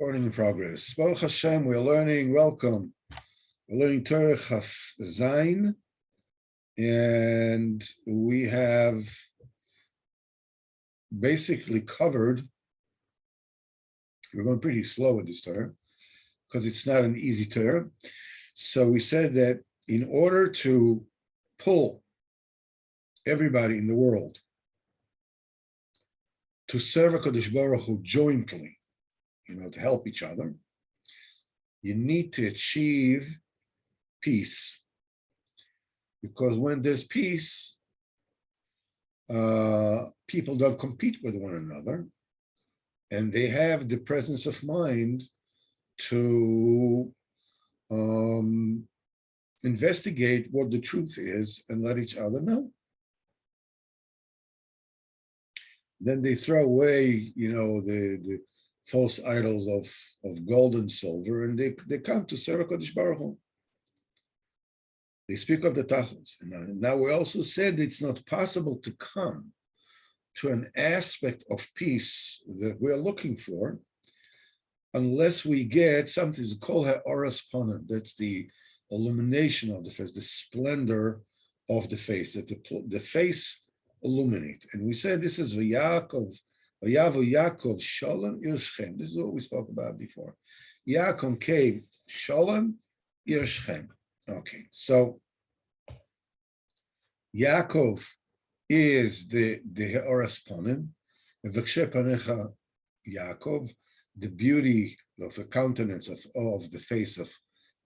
Learning in progress. Baruch Hashem, we're learning, welcome. We're learning Torah Chaf Zayin, and we have basically covered, we're going pretty slow with this Torah, because it's not an easy Torah. So we said that in order to pull everybody in the world to serve HaKadosh Baruch Hu jointly, to help each other, you need to achieve peace. Because when there's peace, people don't compete with one another, and they have the presence of mind to investigate what the truth is and let each other know. Then they throw away, the false idols of gold and silver, and they come to serve HaKadosh Baruch Hu. They speak of the Tachlis. And now we also said it's not possible to come to an aspect of peace that we are looking for unless we get something called ha'oras panim. That's the illumination of the face, the splendor of the face, that the face illuminate. And we said this is Vayavu Yaakov Shalom Ir Shechem. This is what we spoke about before. Yaakov came Shalom Ir Shechem. Okay, so Yaakov is the ha'oras panim, v'kshe panecha Yaakov, the beauty of the countenance of the face of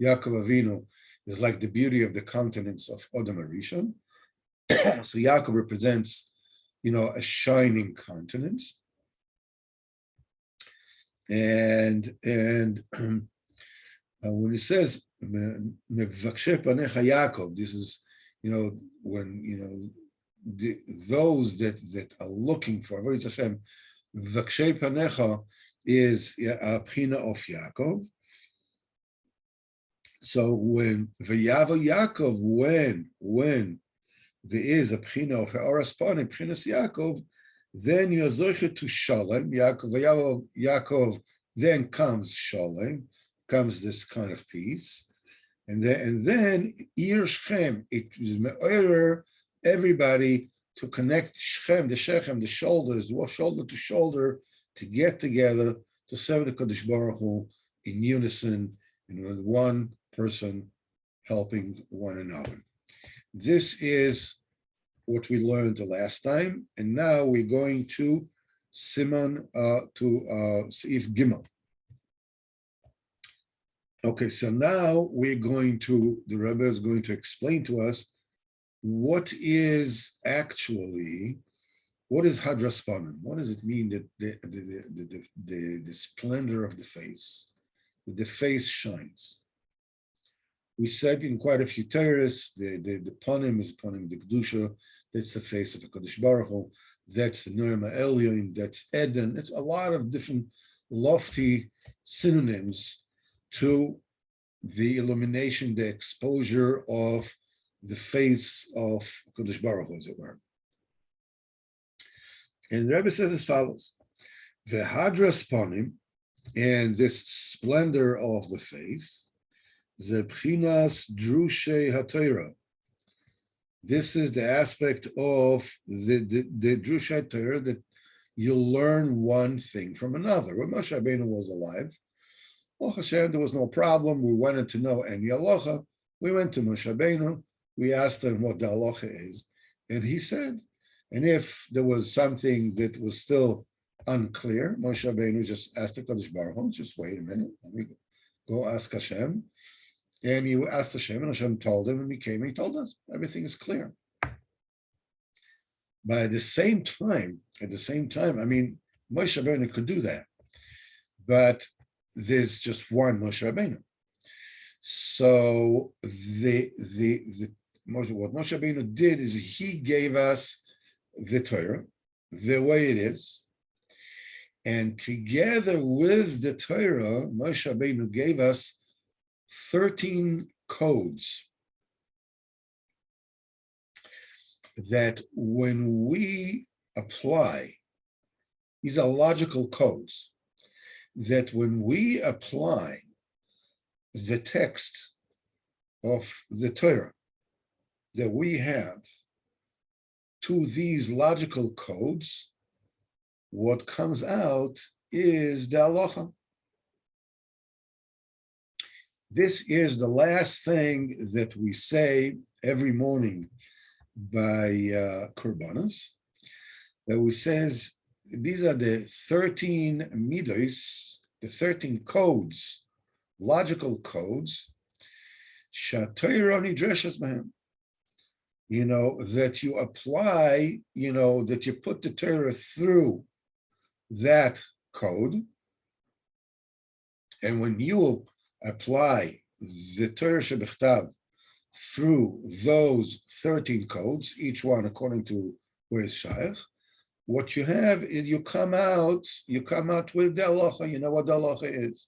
Yaakov Avinu is like the beauty of the countenance of Adam Arishon. So Yaakov represents, a shining countenance, and when he says "Mevakshe panecha Yaakov," this is, when those that are looking for Avodas Hashem, Mevakshe panecha is a pchina of Yaakov. So when Vayavu Yaakov, when there is a pchina of ha'oras panim, pchinas Yaakov, then you're zoichet to Shalom. Vayavu Yaakov, then comes Shalom, comes this kind of peace, and then Ir Shechem, it is me'orer everybody to connect Shechem, the Shechem, the shoulders, shoulder to shoulder, to get together to serve the Kadosh Baruch Hu in unison, with one person helping one another. This is what we learned the last time, and now we're going to Siman Seif Gimel. Okay, so now the Rebbe is going to explain to us what is Hadras Panim? What does it mean that the splendor of the face, that the face shines? We said in quite a few Torahs, the Panim is Panim the Kedusha, that's the face of HaKadosh Baruch Hu, that's the Noam Elyon, that's Eden. It's a lot of different lofty synonyms to the illumination, the exposure of the face of HaKadosh Baruch Hu, as it were. And the Rebbe says as follows: V'hadras panim, and this splendor of the face, ze bchinas drushei haTorah. This is the aspect of the drushei haTorah, that you learn one thing from another. When Moshe Rabbeinu was alive, Hashem, there was no problem. We wanted to know any halacha. We went to Moshe Rabbeinu. We asked him what the halacha is, and he said. And if there was something that was still unclear, Moshe Rabbeinu just asked the Kadosh Baruch Hu, just wait a minute, let me go ask Hashem. And he asked Hashem, and Hashem told him, and he came and he told us, everything is clear. But at the same time, I mean, Moshe Rabbeinu could do that, but there's just one Moshe Rabbeinu. So what Moshe Rabbeinu did is he gave us the Torah, the way it is, and together with the Torah, Moshe Rabbeinu gave us 13 codes that when we apply, these are logical codes that when we apply the text of the Torah that we have to these logical codes, what comes out is the halacha. This is the last thing that we say every morning by Korbanos, that we says these are the 13 midos, the 13 codes, logical codes, shatayra nidreshes b'hem, that you apply, that you put the Torah through that code. And when you apply the Torah shebichtav through those 13 codes, each one according to where it's shaykh, what you have is you come out with the halacha. You know what the halacha is.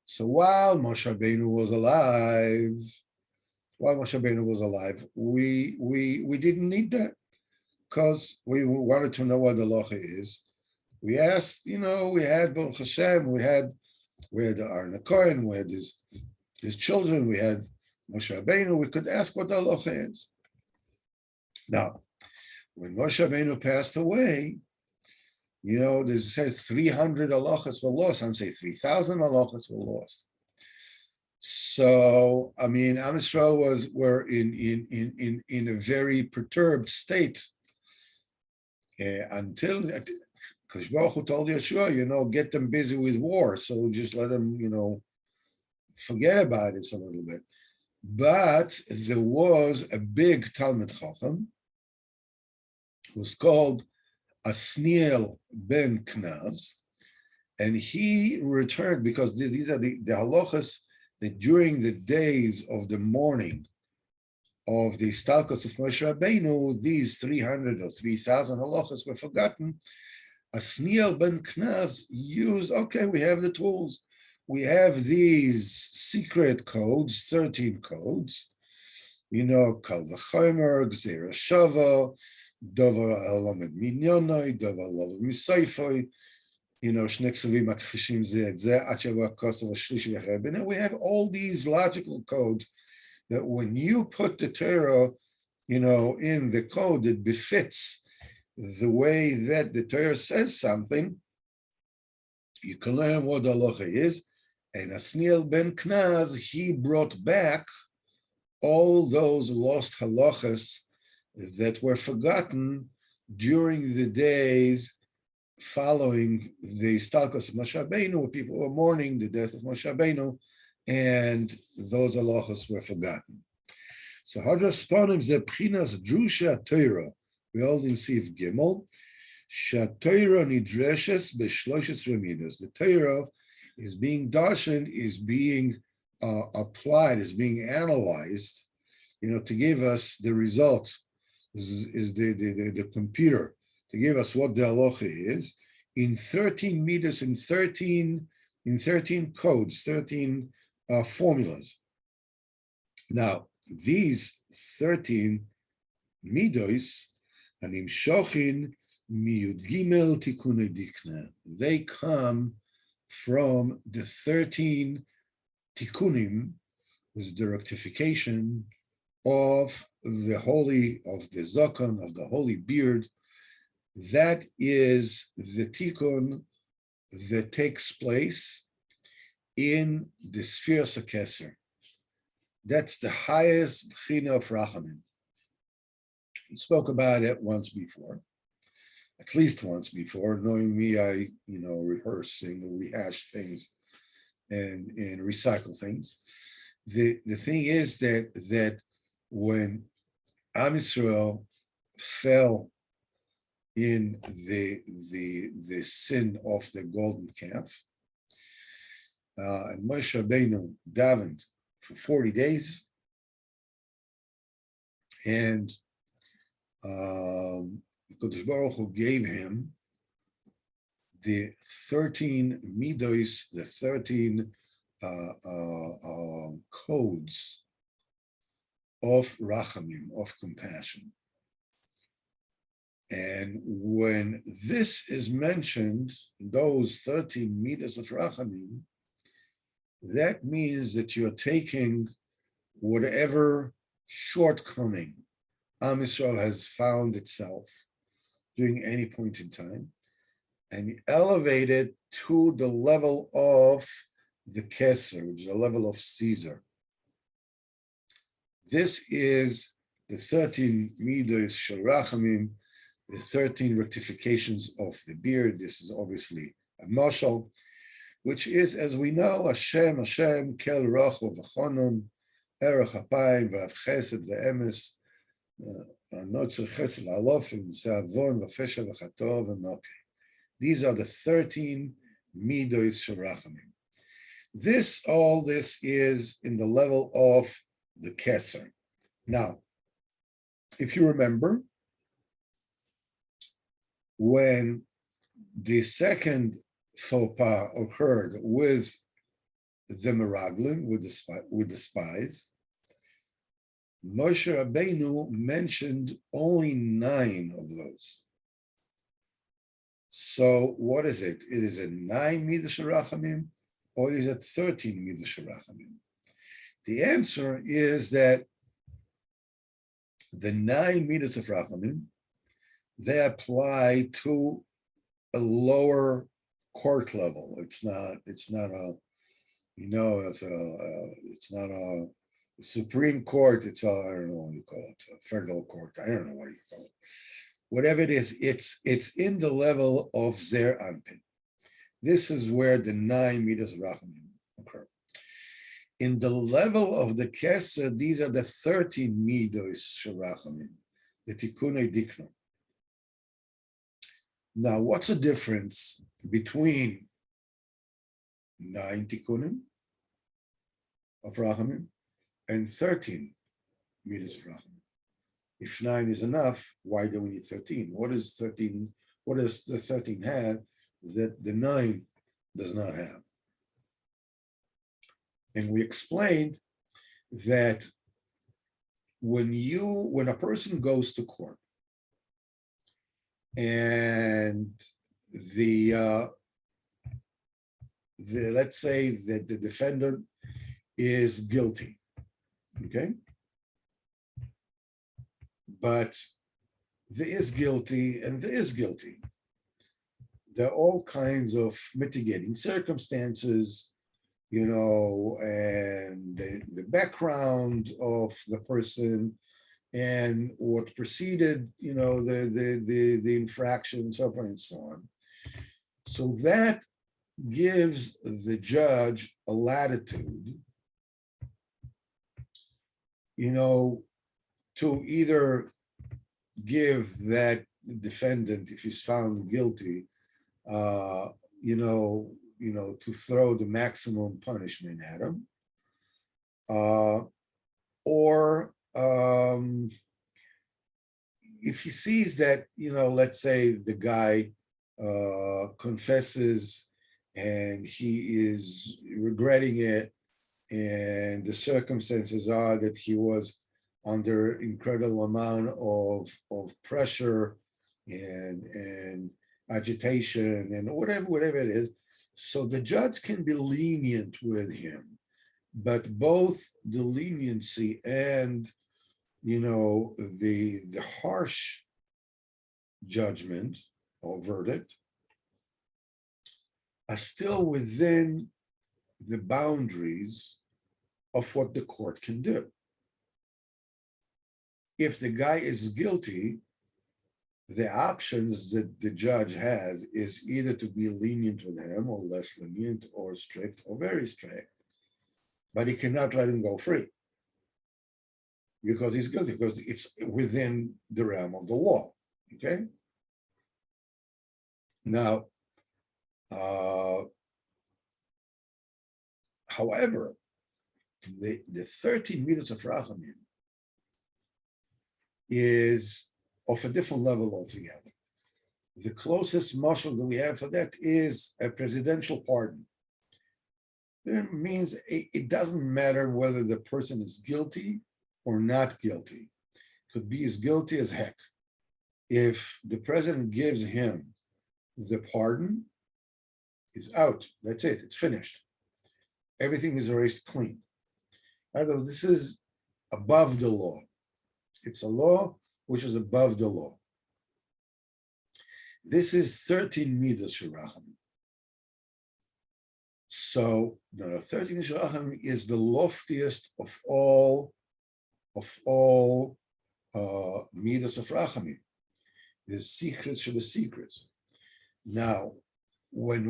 So while Moshe Rabbeinu was alive, we didn't need that because we wanted to know what the halacha is. We asked, we had Baruch Hashem, we had Aaron Cohen, we had his children, we had Moshe Rabbeinu. We could ask what the halacha is. Now, when Moshe Rabbeinu passed away, there's says 300 halachas were lost. Some say 3,000 halachas were lost. So, Am Yisrael were in a very perturbed state until because Baruch Hu told Yeshua, get them busy with war. So just let them, forget about it a little bit. But there was a big Talmid Chacham who's called Asniel ben Knaz, and he returned because these are the halachas that during the days of the mourning of the Stalkos of Moshe Rabbeinu, these 300 or 3,000 halachas were forgotten. Asniel ben Knaz used, we have the tools. We have these secret codes, 13 codes, Kal v'chomer, Gzeira Shava, Dover Alamed Minyonoi, Dover Alamed Misaifoi, Shnei Ksuvim Makfishim Zeh Zeh, Achava Kosov Shlishi V'Chebin. We have all these logical codes that when you put the Torah, in the code, it befits the way that the Torah says something. You can learn what the halacha is. And Asniel ben Knaz, he brought back all those lost halachas that were forgotten during the days following the Stalkos of Moshe Rabbeinu, where people were mourning the death of Moshe Rabbeinu, and those halachas were forgotten. So Hadras Sponim ze Pchinas Drusha Torah. We hold in Sif Gimel. Shatayra nidreshes b'shloshes remidos. The Torah is being darshan, is being applied, is being analyzed, to give us the results. This is the computer to give us what the halacha is in 13 meters, in 13 codes, 13 formulas. Now, these 13 midos, anim shochin miyud gimel tikunei dikna. They come from the 13 tikkunim, was the rectification of the zakon, of the holy beard. That is the tikkun that takes place in the sphere Keser. That's the highest bchina of Rachamim. We spoke about it once before, at least once before. Knowing me, I rehash things and recycle things. The thing is that when Am Yisrael fell in the sin of the golden calf, and Moshe Rabbeinu davened for 40 days, and Kodesh Baruch Hu gave him the 13 midos, the 13 codes of rachamim, of compassion. And when this is mentioned, those 13 meters of rachamim, that means that you're taking whatever shortcoming Am Yisrael has found itself during any point in time, and elevate it to the level of the Keser, which is the level of Caesar. This is the 13 midos sharachamim, the 13 rectifications of the beard. This is obviously a mashal, which is, as we know, Hashem, kel racho v'chonon, erech hapayim v'av chesed v'emes, notzer chesed v'alofim, se'avon v'fesha v'chatov v'noke. These are the 13 midos sharachamim. All this is in the level of the Keser. Now, if you remember, when the second faux pas occurred with the Meraglim, with the spies, Moshe Rabbeinu mentioned only 9 of those. So what is it? It is a 9 midas rachamim, or is it 13 midas rachamim? The answer is that the 9 midas of rachamim, they apply to a lower court level. It's not a Supreme Court. It's I don't know what you call it, a federal court. I don't know what you call it. Whatever it is, it's in the level of Zer Anpin. This is where the 9 midas of rachamim occur. In the level of the Keser, these are the 13 midos sharachamim, the Tikkunei Dikna. Now, what's the difference between 9 tikkunim of rachamim and 13 midas of rachamim? If 9 is enough, why do we need 13? What does the 13 have that the 9 does not have? And we explained that when a person goes to court and let's say that the defendant is guilty, okay? But there is guilty and there is guilty. There are all kinds of mitigating circumstances, and the background of the person and what preceded, the infraction, so on and so on. So that gives the judge a latitude, to either give that defendant, if he's found guilty, to throw the maximum punishment at him, or if he sees that, let's say the guy confesses and he is regretting it, and the circumstances are that he was under incredible amount of pressure and agitation and whatever it is. So the judge can be lenient with him, but both the leniency and the harsh judgment or verdict are still within the boundaries of what the court can do. If the guy is guilty, the options that the judge has is either to be lenient with him or less lenient or strict or very strict, but he cannot let him go free because he's guilty, because it's within the realm of the law, okay? Now, however, the 13 midas of rachamim is of a different level altogether. The closest mashal that we have for that is a presidential pardon. It means it doesn't matter whether the person is guilty or not guilty. Could be as guilty as heck. If the president gives him the pardon, he's out. That's it. It's finished. Everything is erased clean. Although this is above the law. It's a law which is above the law. This is 13 midas shirachim. So the 13 shirachim is the loftiest of all midas of rachamim. The secrets of the secrets. Now, when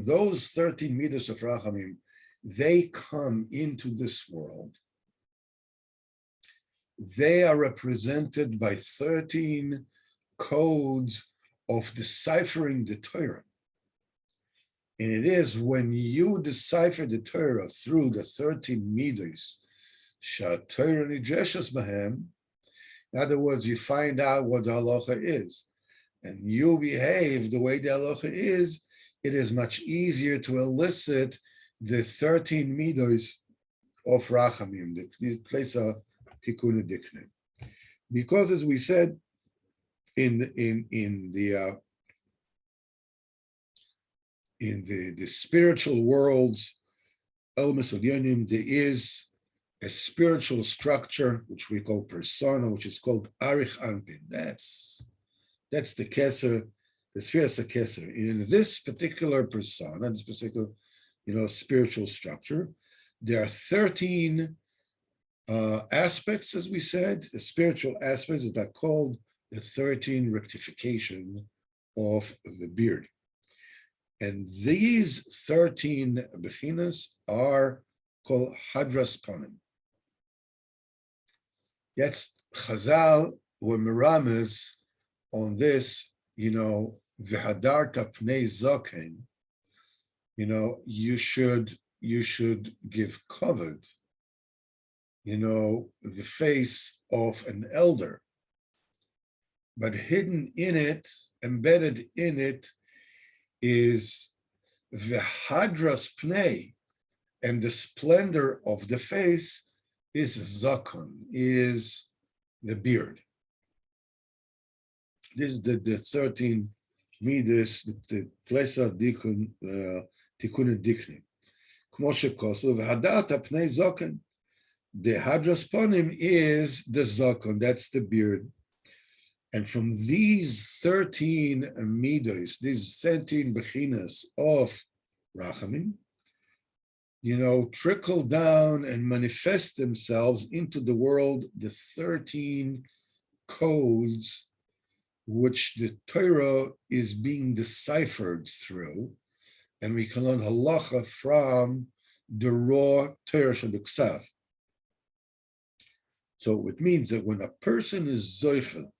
those 13 midas of rachamim, they come into this world, they are represented by 13 codes of deciphering the Torah. And it is when you decipher the Torah through the 13 midas, Torah nidreshes bahem. In other words, you find out what the halacha is, and you behave the way the halacha is. It is much easier to elicit the 13 midas of rachamim, the place of tikkun diknim, because as we said in the spiritual worlds, elements of yonim, there is a spiritual structure which we call persona, which is called arich anpin. That's the keser, the sphere of the keser. In this particular persona, this particular spiritual structure, there are 13 aspects, as we said, the spiritual aspects that are called the 13 rectification of the beard. And these 13 bechinas are called hadras panim. That's Chazal were merames on this, v'hadarta pnei zaken. You should give covered, the face of an elder, but hidden in it, embedded in it, is v'hadras pnei, and the splendor of the face is zakon, is the beard. This is the 13 midas, the klesa tikkun diknim. Kmo shekosu v'hadarta pnei zakon. The hadras panim is the zakon, that's the beard. And from these 13 midas, these 13 bechinas of rachamim, trickle down and manifest themselves into the world, the 13 codes which the Torah is being deciphered through, and we can learn halacha from the raw Torah shebiksav. So it means that when a person is zoicha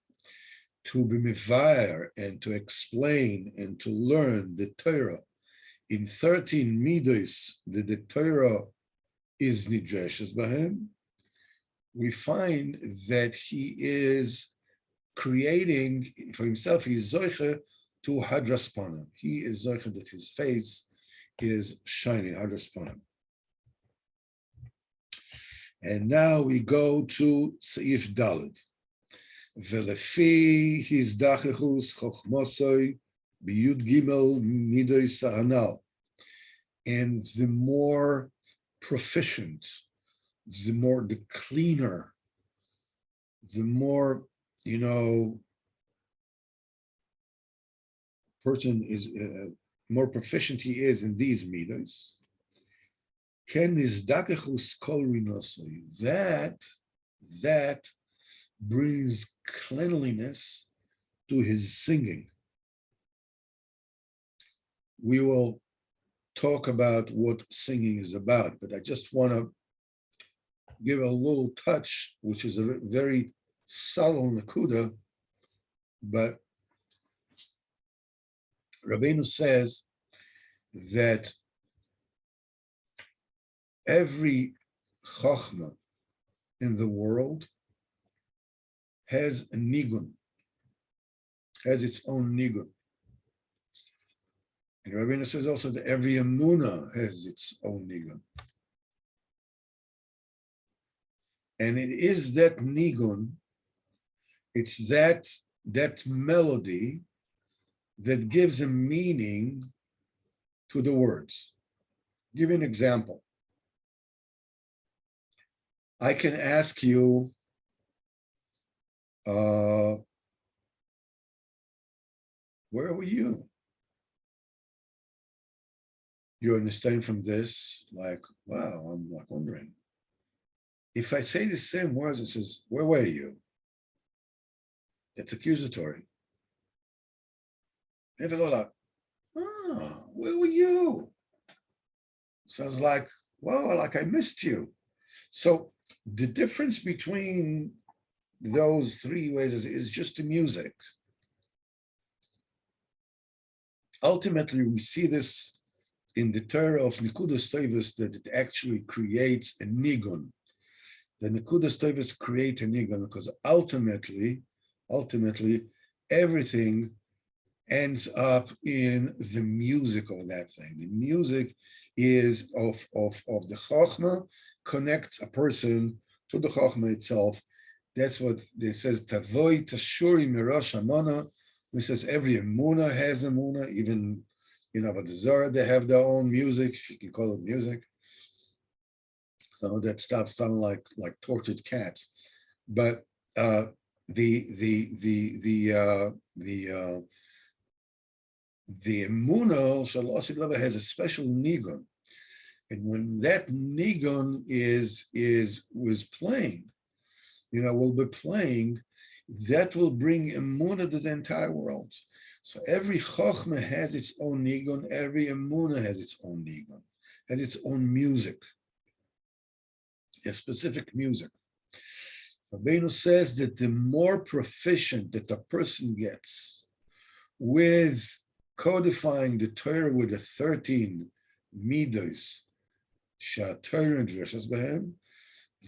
to be mevayer and to explain and to learn the Torah in 13 midos that the Torah is nidreshes bahem, we find that he is creating for himself, he is zoicha to hadras panim. He is zoicha that his face is shining, hadras panim. And now we go to Seif Dalet. Velefi his dachechus chochmosoi biyud gimel midoi sahanal. And the more proficient, the cleaner, the more, person is, more proficient he is in these midos. Ken is dakechus kol rinosoi. That brings cleanliness to his singing. We will talk about what singing is about, but I just want to give a little touch, which is a very subtle nakuda, but Rabbeinu says that every chachma in the world has a nigun, has its own nigun. And Rabbeinu says also that every emunah has its own nigun. And it is that nigun It's that melody that gives a meaning to the words. I'll give you an example. I can ask you, where were you? You understand from this, like, wow, I'm like wondering. If I say the same words, it says, where were you? That's accusatory. If I go like, oh, where were you? Sounds like, well, like I missed you. So the difference between those three ways is just the music. Ultimately, we see this in the Torah of Nekudas Tevis, that it actually creates a nigun. The Nekudas Tevis create a nigun because ultimately, everything ends up in the music of that thing. The music is of the Chochmah, connects a person to the Chochmah itself. That's what it says, Tavoi Tashuri Mirosh Amona. It says every Emunah has Emunah, even but the Zohar, they have their own music, if you can call it music. So that stuff sounds like tortured cats. But the Emunah Shalosid Leva has a special nigun, and when that nigun was playing, will be playing, that will bring Emunah to the entire world. So every Chochmah has its own nigun, every Emunah has its own nigun, has its own music, a specific music. Rabbeinu says that the more proficient that a person gets with codifying the Torah with the 13 midos,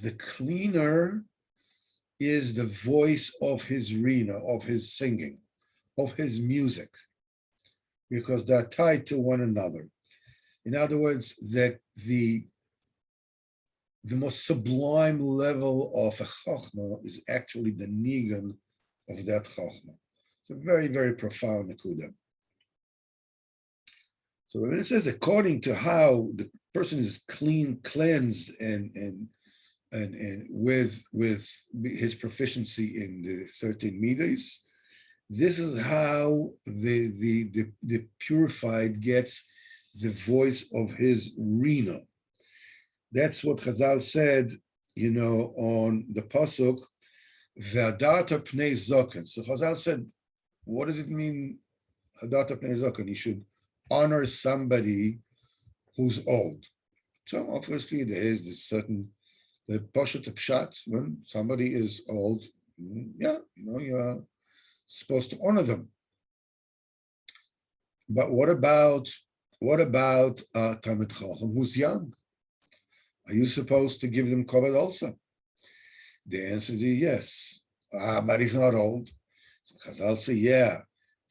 the cleaner is the voice of his rina, of his singing, of his music, because they're tied to one another. In other words, that the most sublime level of a chokhmah is actually the nigun of that chokhmah. It's a very, very profound nekuda. So when it says according to how the person is cleansed and with his proficiency in the 13 midos, this is how the purified gets the voice of his rina. That's what Chazal said, on the pasuk, V'adata pnei zoken. So Chazal said, what does it mean, Hadata pnei zoken? You should honor somebody who's old. So obviously there is this certain, the Pashat Pshat, when somebody is old, you're supposed to honor them. But what about Talmid Chacham who's young? Are you supposed to give them kavod also? The answer is yes. But he's not old. So Chazal say, yeah.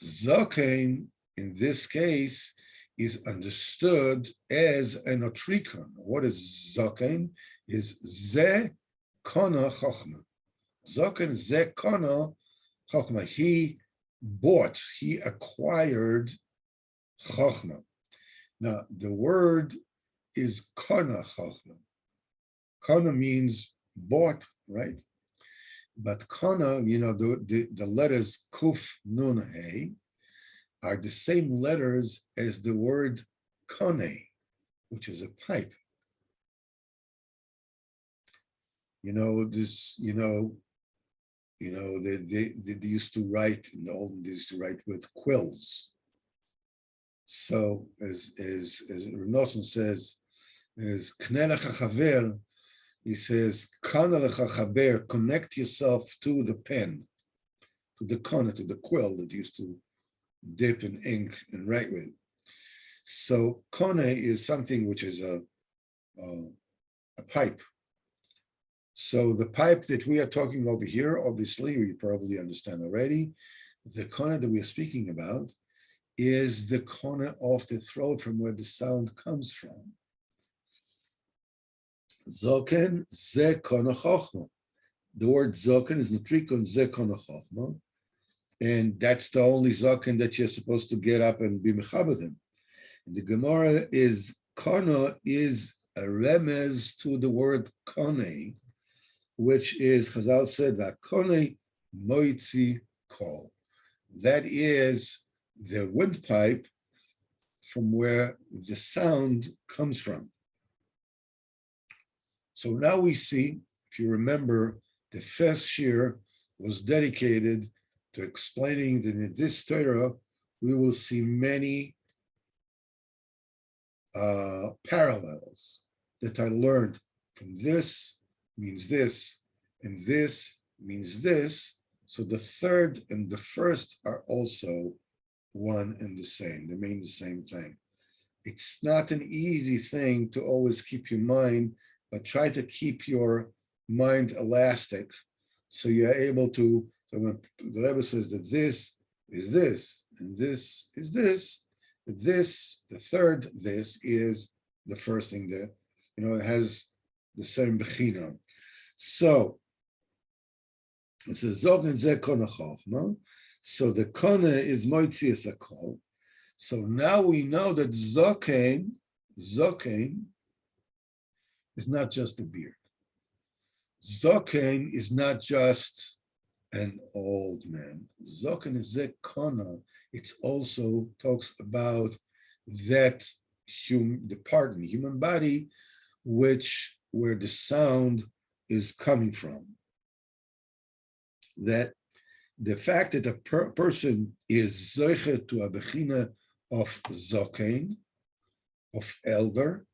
Zokein, in this case, is understood as an otrikon. What is Zokein? Is ze kona chochma. Zokein ze kona chochma. He acquired chochma. Now, the word is kona chochma. Kona means bought, right? But kona, the letters kuf nun hey are the same letters as the word kone, which is a pipe. They used to write in the olden days, used to write with quills. So as Renoson says, as knelecha chaver, he says, kanalecha chaber, connect yourself to the pen, to the kana, to the quill that used to dip in ink and write with. So kone is something which is a pipe. So the pipe that we are talking over here, obviously, you probably understand already, the kone that we're speaking about is the kone of the throat from where the sound comes from. Zoken ze kone chochma. The word zoken is matrikon zekon chachma, and that's the only zoken that you're supposed to get up and be mechabedim. The Gemara is kana is a remez to the word kone, which is Chazal said that kone moitzi kol. That is the windpipe from where the sound comes from. So now we see, if you remember, the first shir was dedicated to explaining that in this Torah we will see many parallels that I learned from this means this, and this means this. So the third and the first are also one and the same. They mean the same thing. It's not an easy thing to always keep your mind, but try to keep your mind elastic so you're able to. So when the Rebbe says that this is this, and this is this, the third this is the first thing that, it has the same bechina. So it says Zog and Zeh Kona Chochma. So the Kona is Moitzias Akol. So now we know that Zokein is not just a beard. Zokein is not just an old man. Zokein is Zeh Kona. It also talks about that the part in the human body where the sound is coming from. That the fact that a person is zoche to a bechina of zokein, of elder,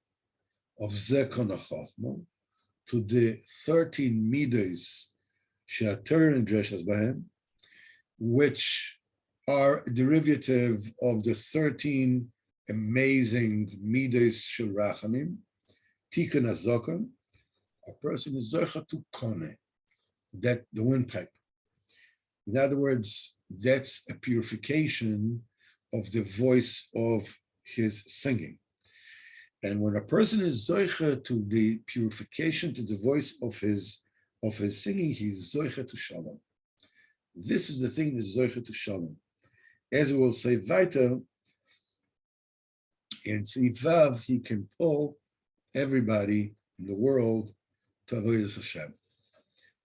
of zekon chochma, to the 13 midos she'ator and dreshas bahem, which are a derivative of the 13 amazing midos shel rachamim, tikkun hazokon. A person is zoche to kone, that the windpipe. In other words, that's a purification of the voice of his singing. And when a person is zoicha to the purification to the voice of his singing, he's zoicha to shalom. This is the thing that's zoicha to shalom. As we will say weiter, in Tzivav, he can pull everybody in the world to avodas Hashem.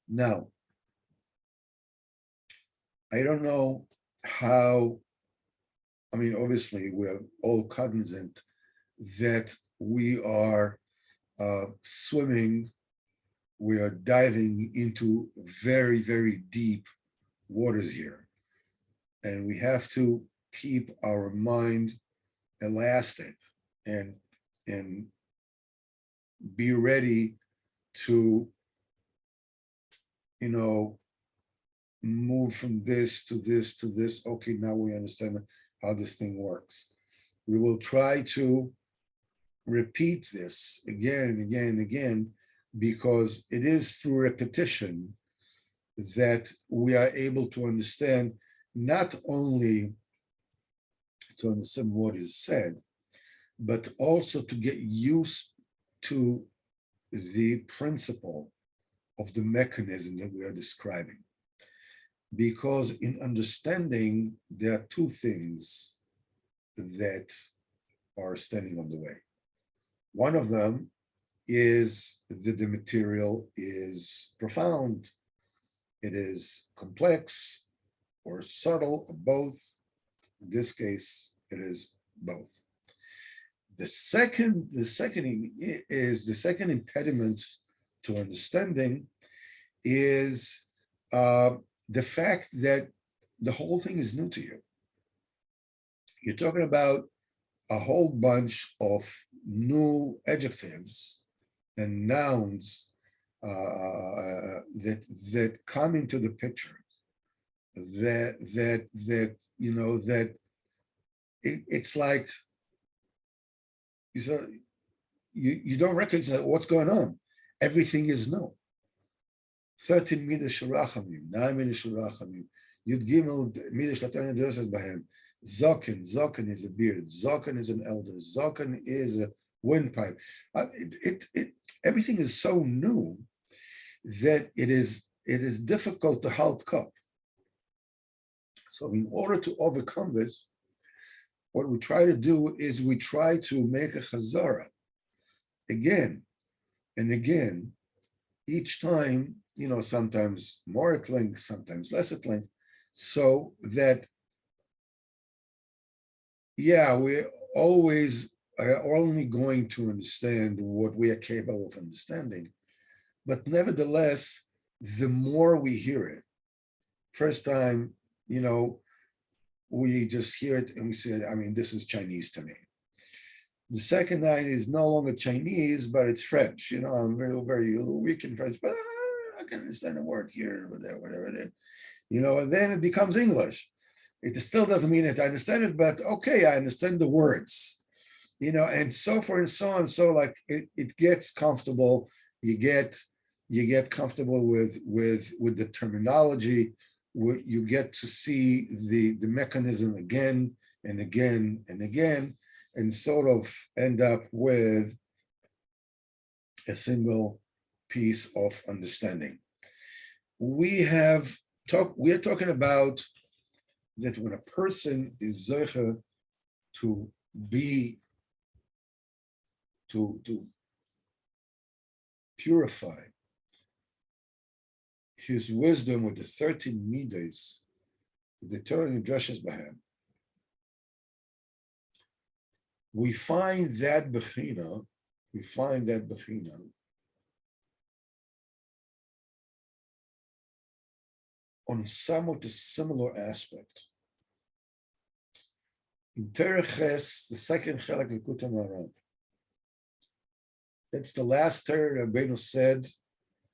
Now, I don't know how, obviously we're all cognizant that we are swimming, we are diving into very, very deep waters here. And we have to keep our mind elastic and be ready to, move from this to this to this. Okay, now we understand how this thing works. We will try to repeat this again and again and again, because it is through repetition that we are able to understand, not only to understand what is said, but also to get used to the principle of the mechanism that we are describing. Because in understanding, there are two things that are standing on the way. One of them is that the material is profound, it is complex or subtle, or both. In this case, it is both. The second impediment to understanding is the fact that the whole thing is new to you. You're talking about a whole bunch of new adjectives and nouns that come into the picture. It's like you don't recognize what's going on. Everything is new. 13 midas shirachamim, 9 midas shirachamim, Yud Gimel midas latorn dresses bahem. Zoken is a beard. Zoken is an elder. Zoken is a windpipe. Everything is so new that it is it is difficult to halt cup. So in order to overcome this, what we try to do is we try to make a chazara again and again, each time, sometimes more at length, sometimes less at length, so that, we always are only going to understand what we are capable of understanding. But nevertheless, the more we hear it, first time, we just hear it and we say, this is Chinese to me. The second night is no longer Chinese, but it's French. I'm very, very weak in French, but I can understand a word here or there, whatever it is. And then it becomes English. It still doesn't mean that I understand it, but okay, I understand the words. And so forth and so on. So like it gets comfortable. You get comfortable with the terminology. You get to see the mechanism again and again and again, and sort of end up with a single piece of understanding. We are talking about that when a person is zeicher to purify his wisdom with the 13 midas, the Torah addresses Bahem, we find that bechina on somewhat a similar aspect. In Tereches, the second Chelek Likutey Moharan, that's the last Torah Rabbeinu said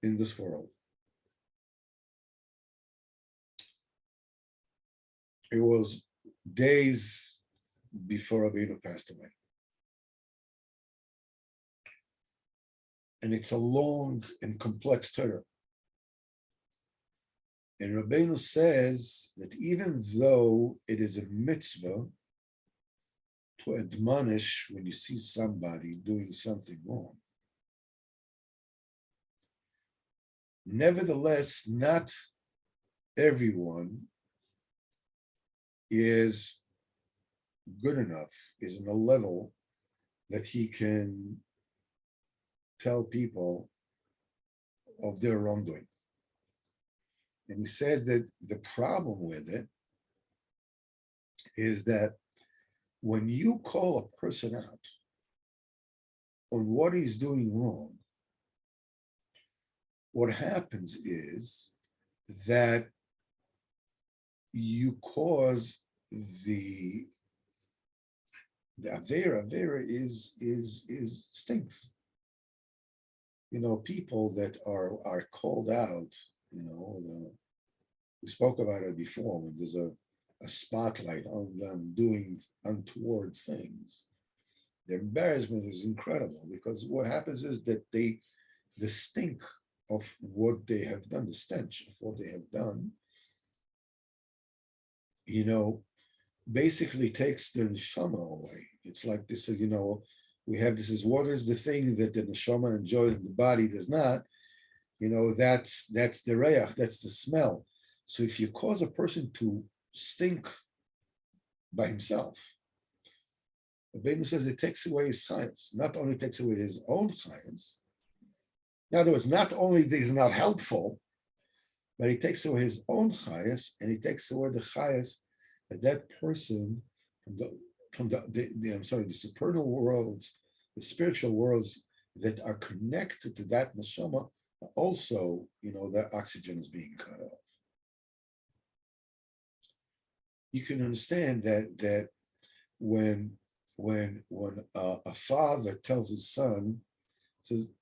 in this world. It was days before Rabbeinu passed away. And it's a long and complex Torah. And Rabbeinu says that even though it is a mitzvah to admonish when you see somebody doing something wrong, nevertheless, not everyone is good enough, is in a level that he can tell people of their wrongdoing. And he said that the problem with it is that when you call a person out on what he's doing wrong, what happens is that you cause the Avera is stinks. People that are called out, we spoke about it before, when there's a spotlight on them doing untoward things. Their embarrassment is incredible, because what happens is that the stink of what they have done, the stench of what they have done, basically takes the neshama away. It's like this, we have this is what is the thing that the neshama enjoys and the body does not. That's the reyach, that's the smell. So if you cause a person to stink by himself, the Rebbeinu says it takes away his chayas. Not only takes away his own chayas. In other words, not only is it not helpful, but he takes away his own chayas, and he takes away the chayas that person from the supernal worlds, the spiritual worlds that are connected to that neshama. Also, that oxygen is being cut off. You can understand that when a father tells his son, says,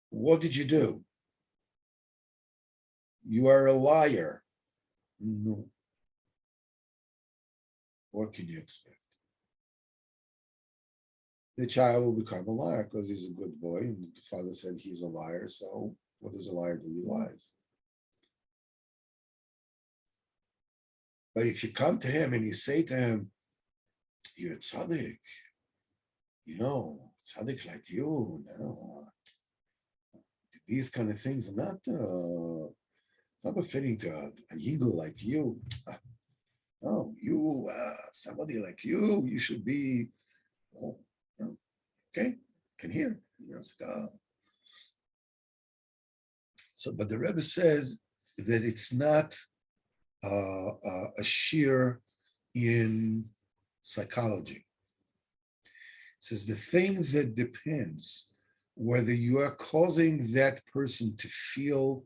what did you do? You are a liar. No. What can you expect? The child will become a liar because he's a good boy, and the father said he's a liar. So what does a liar do? He lies. But if you come to him and you say to him, you're a tzaddik, tzaddik like you, these kind of things are not, it's not befitting to a Yigul like you. No, you, somebody like you should be, oh, no, okay, can hear. It's like, so, but the Rebbe says that it's not a sheer in psychology. It says the things that depends whether you are causing that person to feel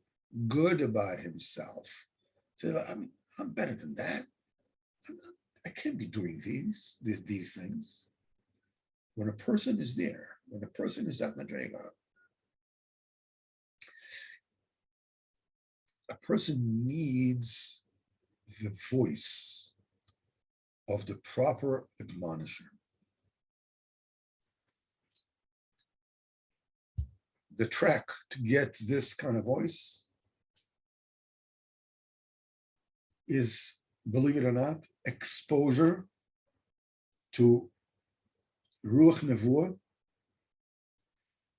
good about himself. So I'm better than that. I can't be doing these things. When a person is there, when a person is at Madrega, a person needs the voice of the proper admonisher. The track to get this kind of voice is, believe it or not, exposure to Ruach Nevuah,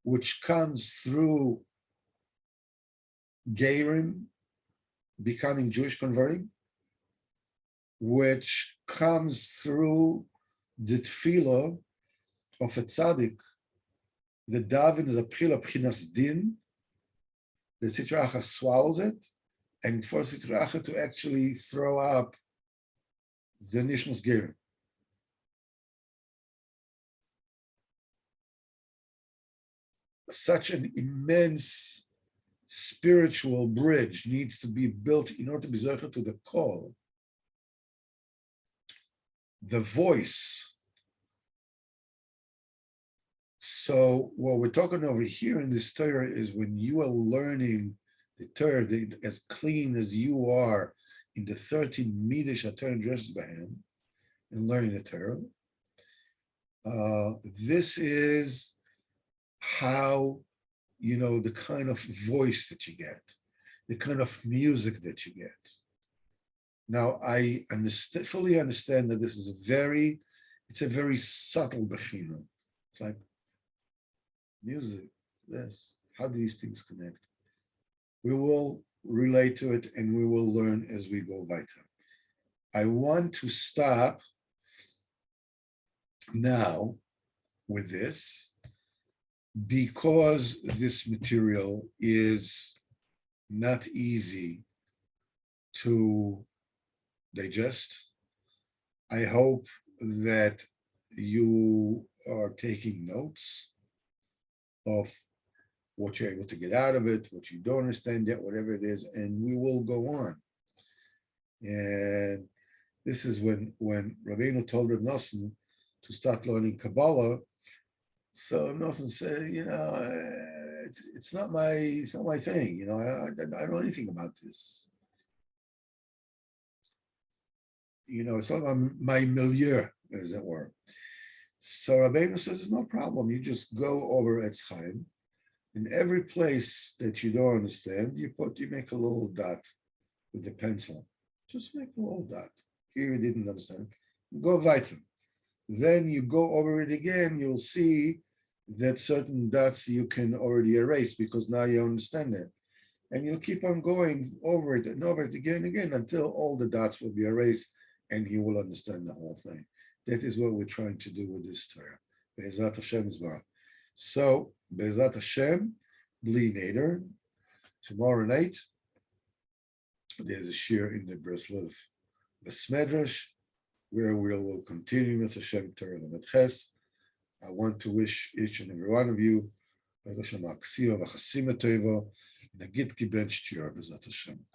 which comes through Geirim becoming Jewish, converting, which comes through the tefillah of a tzaddik. The daven is a pchinas din. The Sitra Achra swallows it and forces Sitra Achra to actually throw up the Nishmas Geirim. Such an immense spiritual bridge needs to be built in order to be zeicher to the call. The voice. So what we're talking over here in this Torah is when you are learning the Torah as clean as you are in the 13 midas HaTorah dresses by him and learning the Torah. This is how, the kind of voice that you get, the kind of music that you get. Now, I fully understand that this is it's a very subtle bechina. It's like music, this, how do these things connect? We will relate to it and we will learn as we go weiter. I want to stop now with this because this material is not easy to digest. I hope that you are taking notes of what you're able to get out of it, what you don't understand yet, whatever it is, and we will go on. And this is when Rabbeinu told Reb Nosson to start learning Kabbalah. So Reb Nosson said, it's not my thing. I don't know anything about this. It's not my milieu, as it were. So Rabbeinu says, there's no problem. You just go over Etz Chaim. In every place that you don't understand, you make a little dot with the pencil. Just make a little dot. Here you didn't understand. Go weiter. Then you go over it again, you'll see that certain dots you can already erase because now you understand it. And you'll keep on going over it and over it again and again until all the dots will be erased and you will understand the whole thing. That is what we're trying to do with this Torah. Be'ezrat Hashem Zbar. So, Be'ezrat Hashem, Bli Neder, tomorrow night, there's a shir in the Breslov Besmedrash, where we will continue with Hashem Torah Lamed. I want to wish each and every one of you, Be'ezrat Hashem Aksio V'chasim Teva, Nagit Ki Ben Shtior Be'ezrat Hashem.